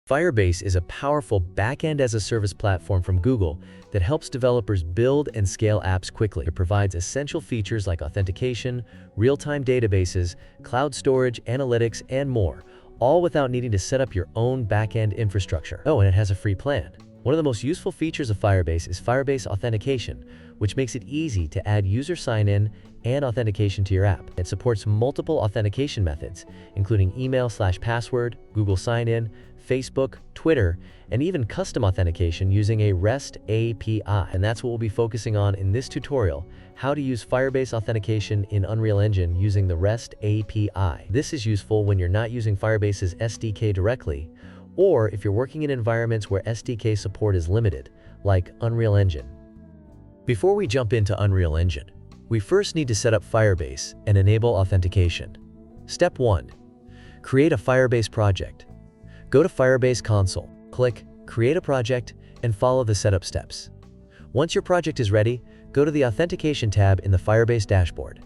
Firebase is a powerful backend-as-a-service platform from Google that helps developers build and scale apps quickly. It provides essential features like authentication, real-time databases, cloud storage, analytics, and more, all without needing to set up your own backend infrastructure. Oh, and it has a free plan. One of the most useful features of Firebase is Firebase Authentication, which makes it easy to add user sign-in and authentication to your app. It supports multiple authentication methods, including email/password, Google Sign-in, Facebook, Twitter, and even custom authentication using a REST API. And that's what we'll be focusing on in this tutorial, how to use Firebase Authentication in Unreal Engine using the REST API. This is useful when you're not using Firebase's SDK directly, or if you're working in environments where SDK support is limited, like Unreal Engine. Before we jump into Unreal Engine, we first need to set up Firebase and enable authentication. Step 1. Create a Firebase project. Go to Firebase Console, click Create a Project, and follow the setup steps. Once your project is ready, go to the Authentication tab in the Firebase dashboard.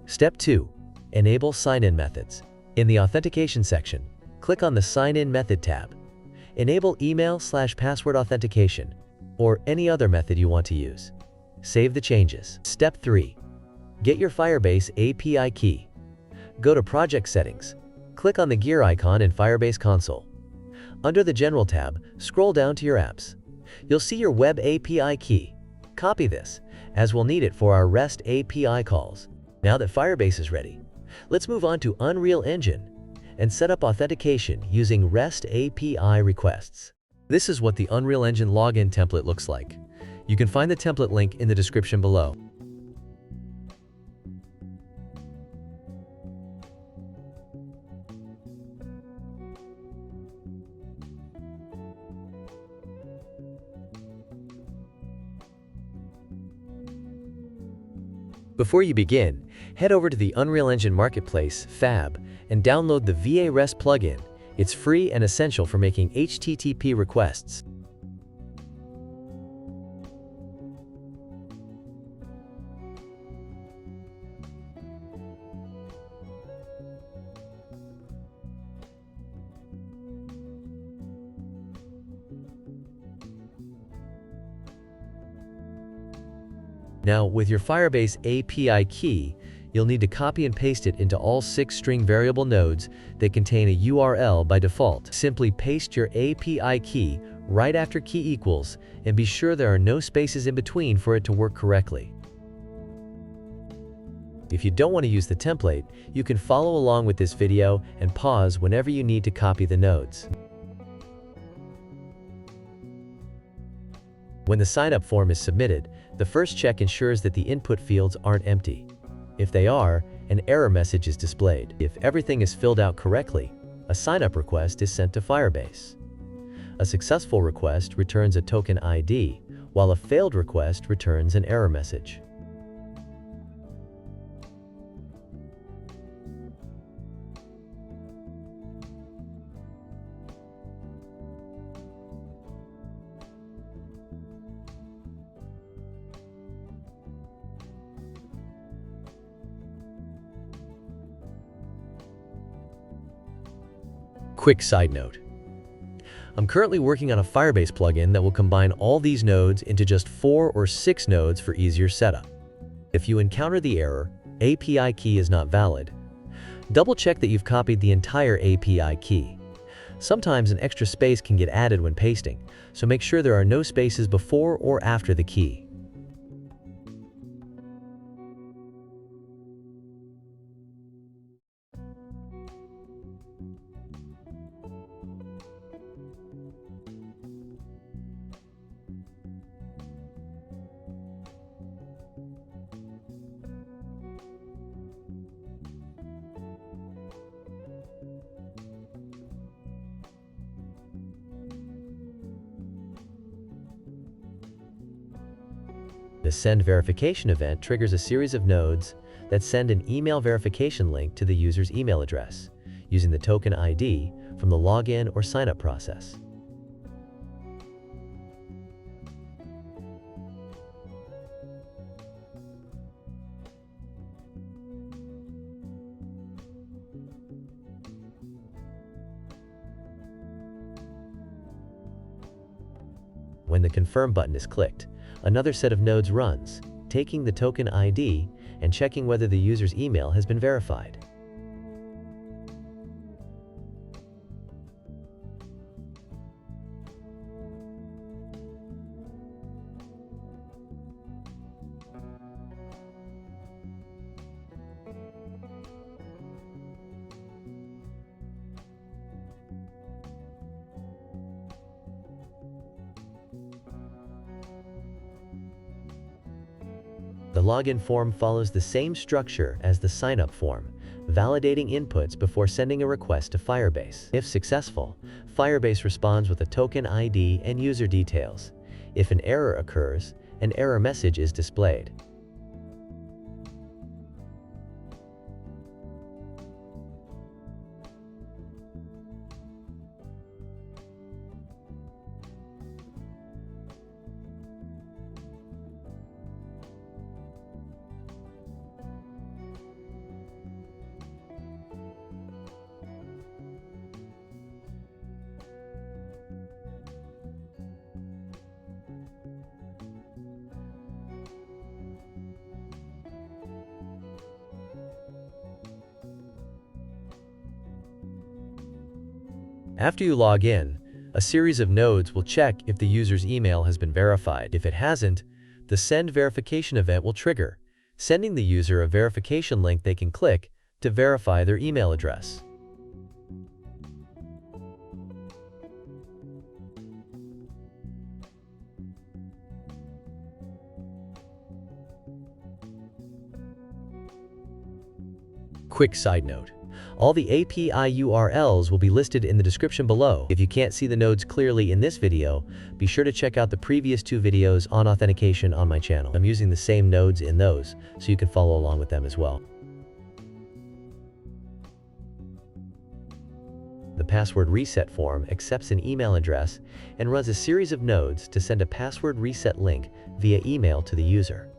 Step 2. Enable sign-in methods. In the Authentication section, click on the Sign-in Method tab. Enable email/password authentication, or any other method you want to use. Save the changes. Step 3. Get your Firebase API key. Go to Project Settings. Click on the gear icon in Firebase Console. Under the General tab, scroll down to your apps. You'll see your Web API key. Copy this, as we'll need it for our REST API calls. Now that Firebase is ready, let's move on to Unreal Engine and set up authentication using REST API requests. This is what the Unreal Engine login template looks like. You can find the template link in the description below. Before you begin, head over to the Unreal Engine Marketplace, FAB, and download the VaRest Plugin. It's free and essential for making HTTP requests. Now, with your Firebase API key, you'll need to copy and paste it into all 6 string variable nodes that contain a URL by default. Simply paste your API key right after key equals, and be sure there are no spaces in between for it to work correctly. If you don't want to use the template, you can follow along with this video and pause whenever you need to copy the nodes. When the sign-up form is submitted, the first check ensures that the input fields aren't empty. If they are, an error message is displayed. If everything is filled out correctly, a sign-up request is sent to Firebase. A successful request returns a token ID, while a failed request returns an error message. Quick side note. I'm currently working on a Firebase plugin that will combine all these nodes into just 4 or 6 nodes for easier setup. If you encounter the error, API key is not valid, double check that you've copied the entire API key. Sometimes an extra space can get added when pasting, so make sure there are no spaces before or after the key. The send verification event triggers a series of nodes that send an email verification link to the user's email address, using the token ID from the login or sign-up process. when the Confirm button is clicked, another set of nodes runs, taking the token ID and checking whether the user's email has been verified. The login form follows the same structure as the sign-up form, validating inputs before sending a request to Firebase. If successful, Firebase responds with a token ID and user details. If an error occurs, an error message is displayed. After you log in, a series of nodes will check if the user's email has been verified. If it hasn't, the Send Verification event will trigger, sending the user a verification link they can click to verify their email address. Quick side note. All the API URLs will be listed in the description below. If you can't see the nodes clearly in this video, be sure to check out the previous 2 videos on authentication on my channel. I'm using the same nodes in those, so you can follow along with them as well. The password reset form accepts an email address and runs a series of nodes to send a password reset link via email to the user.